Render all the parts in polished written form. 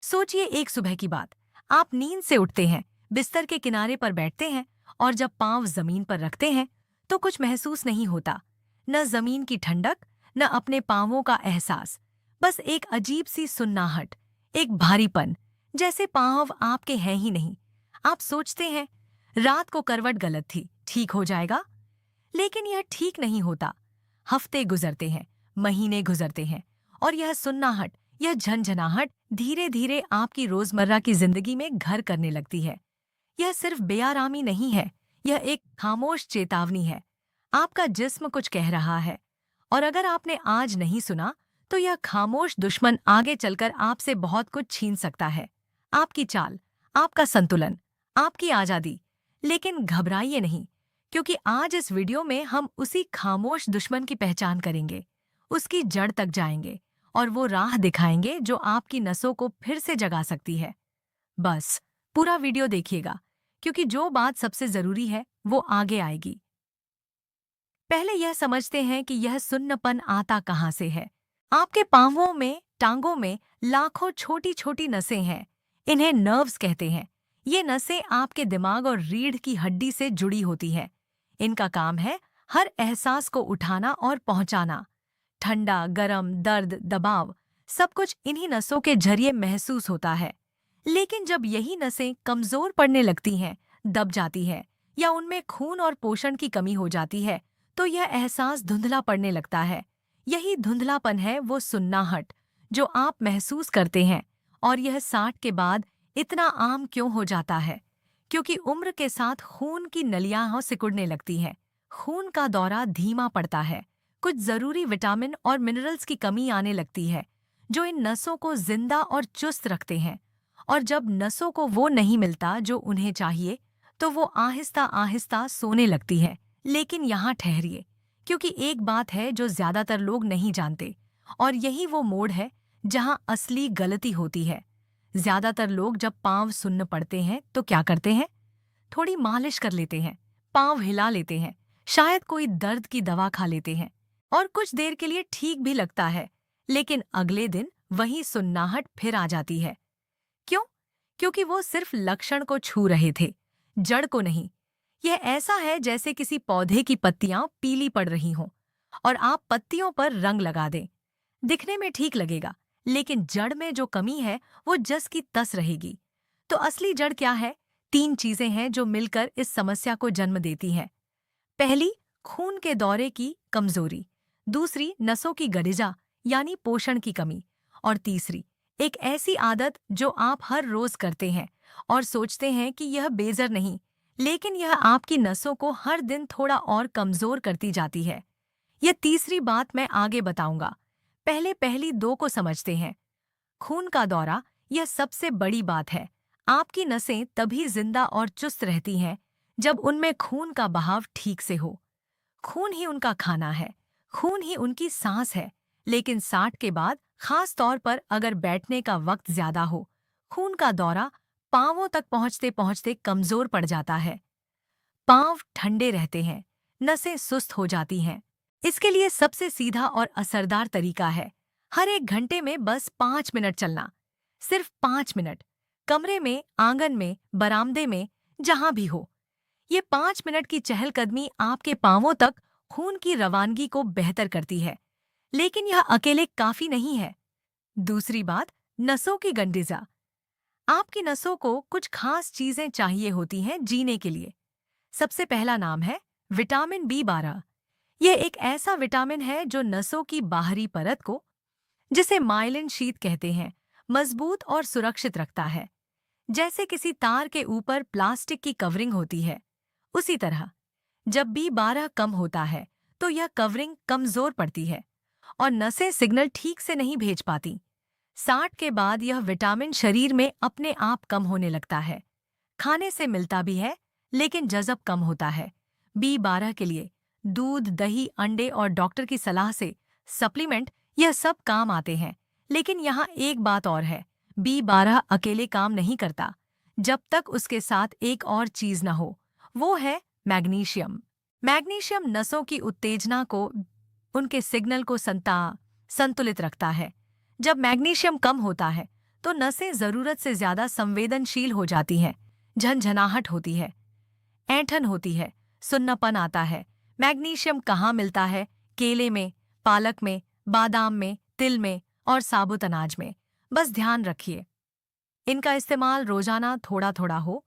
सोचिए एक सुबह की बात। आप नींद से उठते हैं, बिस्तर के किनारे पर बैठते हैं और जब पांव जमीन पर रखते हैं तो कुछ महसूस नहीं होता। न जमीन की ठंडक, न अपने पांवों का एहसास। बस एक अजीब सी सुन्नाहट, एक भारीपन, जैसे पांव आपके हैं ही नहीं। आप सोचते हैं रात को करवट गलत थी, ठीक हो जाएगा। लेकिन यह ठीक नहीं होता। हफ्ते गुजरते हैं, महीने गुजरते हैं और यह सुन्नाहट, यह झंझनाहट धीरे धीरे आपकी रोजमर्रा की जिंदगी में घर करने लगती है। यह सिर्फ बेआरामी नहीं है, यह एक खामोश चेतावनी है। आपका जिस्म कुछ कह रहा है और अगर आपने आज नहीं सुना तो यह खामोश दुश्मन आगे चलकर आपसे बहुत कुछ छीन सकता है। आपकी चाल, आपका संतुलन, आपकी आजादी। लेकिन घबराइए नहीं, क्योंकि आज इस वीडियो में हम उसी खामोश दुश्मन की पहचान करेंगे, उसकी जड़ तक जाएंगे और वो राह दिखाएंगे जो आपकी नसों को फिर से जगा सकती है। बस पूरा वीडियो देखिएगा, क्योंकि जो बात सबसे जरूरी है वो आगे आएगी। पहले यह समझते हैं कि यह सुन्नपन आता कहाँ से है। आपके पांवों में, टांगों में लाखों छोटी छोटी नसें हैं। इन्हें नर्व्स कहते हैं। ये नसें आपके दिमाग और रीढ़ की हड्डी से जुड़ी होती हैं। इनका काम है हर एहसास को उठाना और पहुंचाना। ठंडा, गरम, दर्द, दबाव, सब कुछ इन्हीं नसों के जरिए महसूस होता है। लेकिन जब यही नसें कमजोर पड़ने लगती हैं, दब जाती हैं या उनमें खून और पोषण की कमी हो जाती है, तो यह एहसास धुंधला पड़ने लगता है। यही धुंधलापन है वो सुन्नाहट जो आप महसूस करते हैं। और यह 60 के बाद इतना आम क्यों हो जाता है? क्योंकि उम्र के साथ खून की नलियां सिकुड़ने लगती हैं। खून का दौरा धीमा पड़ता है। कुछ जरूरी विटामिन और मिनरल्स की कमी आने लगती है, जो इन नसों को जिंदा और चुस्त रखते हैं। और जब नसों को वो नहीं मिलता जो उन्हें चाहिए, तो वो आहिस्ता आहिस्ता सोने लगती है। लेकिन यहाँ ठहरिए, क्योंकि एक बात है जो ज्यादातर लोग नहीं जानते, और यही वो मोड़ है जहाँ असली गलती होती है। ज्यादातर लोग जब पाँव सुन्न पड़ते हैं तो क्या करते हैं? थोड़ी मालिश कर लेते हैं, पाँव हिला लेते हैं, शायद कोई दर्द की दवा खा लेते हैं, और कुछ देर के लिए ठीक भी लगता है। लेकिन अगले दिन वही सुन्नाहट फिर आ जाती है। क्यों? क्योंकि वो सिर्फ लक्षण को छू रहे थे, जड़ को नहीं। यह ऐसा है जैसे किसी पौधे की पत्तियां पीली पड़ रही हों और आप पत्तियों पर रंग लगा दें। दिखने में ठीक लगेगा, लेकिन जड़ में जो कमी है वो जस की तस रहेगी। तो असली जड़ क्या है? 3 चीजें हैं जो मिलकर इस समस्या को जन्म देती हैं। पहली, खून के दौरे की कमजोरी। दूसरी, नसों की गठिजा यानी पोषण की कमी। और तीसरी, एक ऐसी आदत जो आप हर रोज करते हैं और सोचते हैं कि यह बेजर नहीं, लेकिन यह आपकी नसों को हर दिन थोड़ा और कमजोर करती जाती है। यह तीसरी बात मैं आगे बताऊंगा। पहले पहली 2 को समझते हैं। खून का दौरा, यह सबसे बड़ी बात है। आपकी नसें तभी जिंदा और चुस्त रहती हैं जब उनमें खून का बहाव ठीक से हो। खून ही उनका खाना है, खून ही उनकी सांस है। लेकिन 60 के बाद, खास तौर पर अगर बैठने का वक्त ज्यादा हो, खून का दौरा पांवों तक पहुंचते पहुंचते कमजोर पड़ जाता है। पांव ठंडे रहते हैं, नसें सुस्त हो जाती हैं। इसके लिए सबसे सीधा और असरदार तरीका है हर 1 घंटे में बस 5 मिनट चलना। सिर्फ 5 मिनट। कमरे में, आंगन में, बरामदे में, जहां भी हो। ये 5 मिनट की चहलकदमी आपके पांवों तक खून की रवानगी को बेहतर करती है। लेकिन यह अकेले काफी नहीं है। दूसरी बात, नसों की गंडिजा। आपकी नसों को कुछ खास चीजें चाहिए होती हैं जीने के लिए। सबसे पहला नाम है विटामिन B12। यह एक ऐसा विटामिन है जो नसों की बाहरी परत को, जिसे माइलिन शीथ कहते हैं, मजबूत और सुरक्षित रखता है। जैसे किसी तार के ऊपर प्लास्टिक की कवरिंग होती है, उसी तरह जब B12 कम होता है तो यह कवरिंग कमजोर पड़ती है और नसें सिग्नल ठीक से नहीं भेज पाती। 60 के बाद यह विटामिन शरीर में अपने आप कम होने लगता है। खाने से मिलता भी है, लेकिन जज़ब कम होता है। B12 के लिए दूध, दही, अंडे और डॉक्टर की सलाह से सप्लीमेंट, यह सब काम आते हैं। लेकिन यहाँ एक बात और है, B12 अकेले काम नहीं करता जब तक उसके साथ एक और चीज न हो। वो है मैग्नीशियम। मैग्नीशियम नसों की उत्तेजना को, उनके सिग्नल को संतुलित रखता है। जब मैग्नीशियम कम होता है तो नसें जरूरत से ज्यादा संवेदनशील हो जाती हैं। झनझनाहट होती है, ऐंठन होती है, सुन्नापन आता है। मैग्नीशियम कहाँ मिलता है? केले में, पालक में, बादाम में, तिल में और साबुत अनाज में। बस ध्यान रखिए, इनका इस्तेमाल रोजाना थोड़ा थोड़ा हो।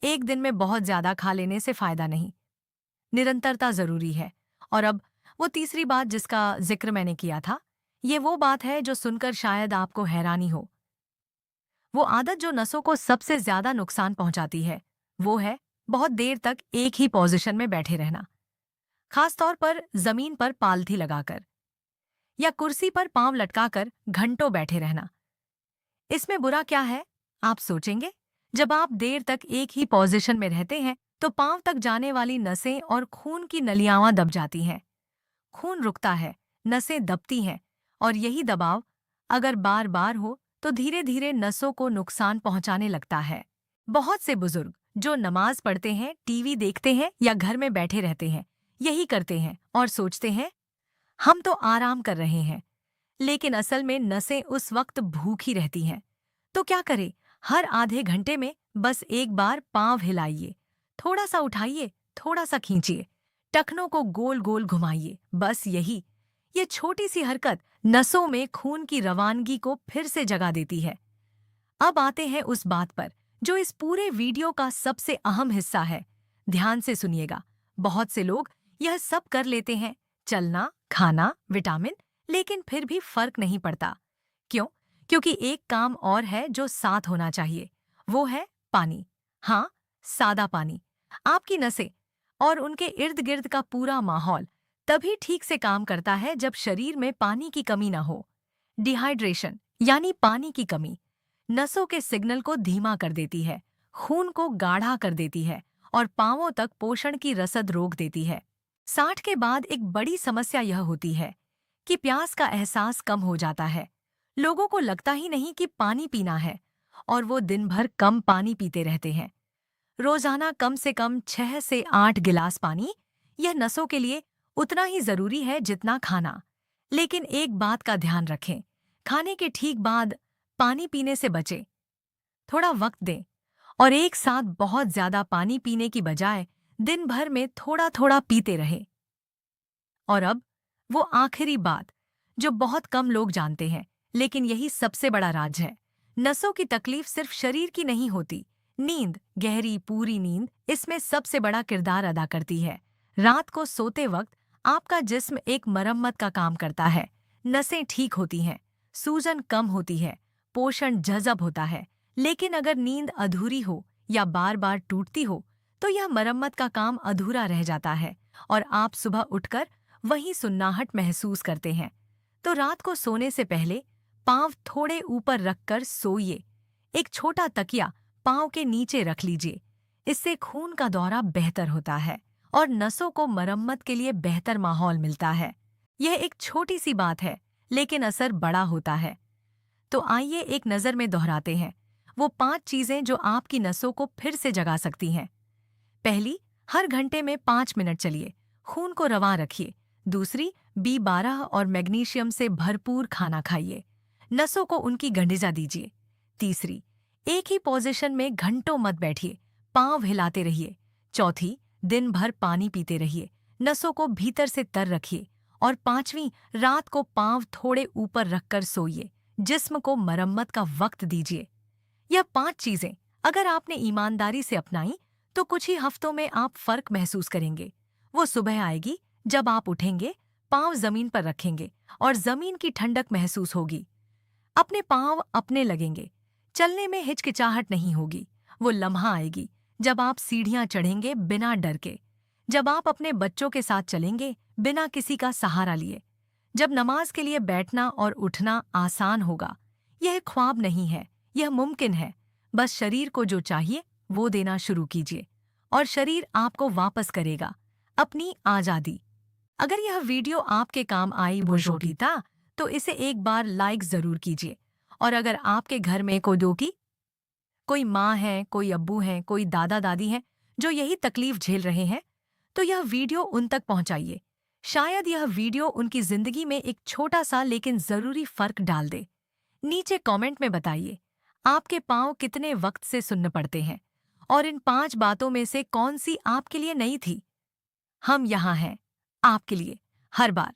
एक दिन में बहुत ज्यादा खा लेने से फायदा नहीं। निरंतरता जरूरी है। और अब वो तीसरी बात जिसका जिक्र मैंने किया था, ये वो बात है जो सुनकर शायद आपको हैरानी हो। वो आदत जो नसों को सबसे ज्यादा नुकसान पहुंचाती है, वो है बहुत देर तक एक ही पोजीशन में बैठे रहना। खासतौर पर जमीन पर पालथी लगाकर या कुर्सी पर पांव लटकाकर घंटों बैठे रहना। इसमें बुरा क्या है, आप सोचेंगे? जब आप देर तक एक ही पोजीशन में रहते हैं तो पांव तक जाने वाली नसें और खून की नलियावां दब जाती हैं। खून रुकता है, नसें दबती हैं, और यही दबाव अगर बार बार हो तो धीरे धीरे नसों को नुकसान पहुंचाने लगता है। बहुत से बुजुर्ग जो नमाज पढ़ते हैं, टीवी देखते हैं या घर में बैठे रहते हैं, यही करते हैं और सोचते हैं हम तो आराम कर रहे हैं, लेकिन असल में नसें उस वक्त भूखी रहती हैं। तो क्या करें? हर आधे घंटे में बस एक बार पांव हिलाइए, थोड़ा सा उठाइए, थोड़ा सा खींचिए, टखनों को गोल गोल घुमाइए। बस यही, ये छोटी सी हरकत नसों में खून की रवानगी को फिर से जगा देती है। अब आते हैं उस बात पर जो इस पूरे वीडियो का सबसे अहम हिस्सा है। ध्यान से सुनिएगा। बहुत से लोग यह सब कर लेते हैं, चलना, खाना, विटामिन, लेकिन फिर भी फर्क नहीं पड़ता। क्यों? क्योंकि एक काम और है जो साथ होना चाहिए, वो है पानी। हाँ, सादा पानी। आपकी नसें और उनके इर्द गिर्द का पूरा माहौल तभी ठीक से काम करता है जब शरीर में पानी की कमी न हो। डिहाइड्रेशन यानी पानी की कमी नसों के सिग्नल को धीमा कर देती है, खून को गाढ़ा कर देती है और पांवों तक पोषण की रसद रोक देती है। 60 के बाद एक बड़ी समस्या यह होती है कि प्यास का एहसास कम हो जाता है। लोगों को लगता ही नहीं कि पानी पीना है और वो दिन भर कम पानी पीते रहते हैं। रोजाना कम से कम 6 से 8 गिलास पानी, यह नसों के लिए उतना ही जरूरी है जितना खाना। लेकिन एक बात का ध्यान रखें, खाने के ठीक बाद पानी पीने से बचें। थोड़ा वक्त दें और एक साथ बहुत ज्यादा पानी पीने की बजाय दिन भर में थोड़ा थोड़ा पीते रहें। और अब वो आखिरी बात जो बहुत कम लोग जानते हैं, लेकिन यही सबसे बड़ा राज है। नसों की तकलीफ सिर्फ शरीर की नहीं होती। नींद, गहरी पूरी नींद इसमें सबसे बड़ा किरदार अदा करती है। रात को सोते वक्त आपका जिस्म एक मरम्मत का काम करता है। नसें ठीक होती हैं, सूजन कम होती है, पोषण जज़ब होता है। लेकिन अगर नींद अधूरी हो या बार बार टूटती हो तो यह मरम्मत का काम अधूरा रह जाता है और आप सुबह उठकर वही सुन्नाहट महसूस करते हैं। तो रात को सोने से पहले पांव थोड़े ऊपर रखकर सोइए। एक छोटा तकिया पांव के नीचे रख लीजिए। इससे खून का दौरा बेहतर होता है और नसों को मरम्मत के लिए बेहतर माहौल मिलता है। यह एक छोटी सी बात है, लेकिन असर बड़ा होता है। तो आइए एक नज़र में दोहराते हैं वो 5 चीजें जो आपकी नसों को फिर से जगा सकती हैं। पहली, हर घंटे में 5 मिनट चलिए, खून को रवां रखिए। दूसरी, B12 और मैग्नीशियम से भरपूर खाना खाइए, नसों को उनकी गंडिजा दीजिए। तीसरी, एक ही पोजीशन में घंटों मत बैठिए, पांव हिलाते रहिए। चौथी, दिन भर पानी पीते रहिए, नसों को भीतर से तर रखिए। और पांचवी, रात को पांव थोड़े ऊपर रखकर सोइए, जिस्म को मरम्मत का वक्त दीजिए। यह 5 चीजें अगर आपने ईमानदारी से अपनाई तो कुछ ही हफ्तों में आप फर्क महसूस करेंगे। वो सुबह आएगी जब आप उठेंगे, पांव जमीन पर रखेंगे और जमीन की ठंडक महसूस होगी। अपने पांव अपने लगेंगे, चलने में हिचकिचाहट नहीं होगी। वो लम्हा आएगी जब आप सीढ़ियां चढ़ेंगे बिना डर के, जब आप अपने बच्चों के साथ चलेंगे बिना किसी का सहारा लिए, जब नमाज के लिए बैठना और उठना आसान होगा। यह ख्वाब नहीं है, यह मुमकिन है। बस शरीर को जो चाहिए वो देना शुरू कीजिए और शरीर आपको वापस करेगा अपनी आज़ादी। अगर यह वीडियो आपके काम आई वो था तो इसे एक बार लाइक जरूर कीजिए। और अगर आपके घर में कोई माँ है, कोई अब्बू हैं, कोई दादा दादी हैं जो यही तकलीफ झेल रहे हैं, तो यह वीडियो उन तक पहुंचाइए। शायद यह वीडियो उनकी जिंदगी में एक छोटा सा लेकिन जरूरी फर्क डाल दे। नीचे कमेंट में बताइए आपके पाँव कितने वक्त से सुन्न पड़ते हैं और इन 5 बातों में से कौन सी आपके लिए नई थी? हम यहाँ हैं आपके लिए हर बार।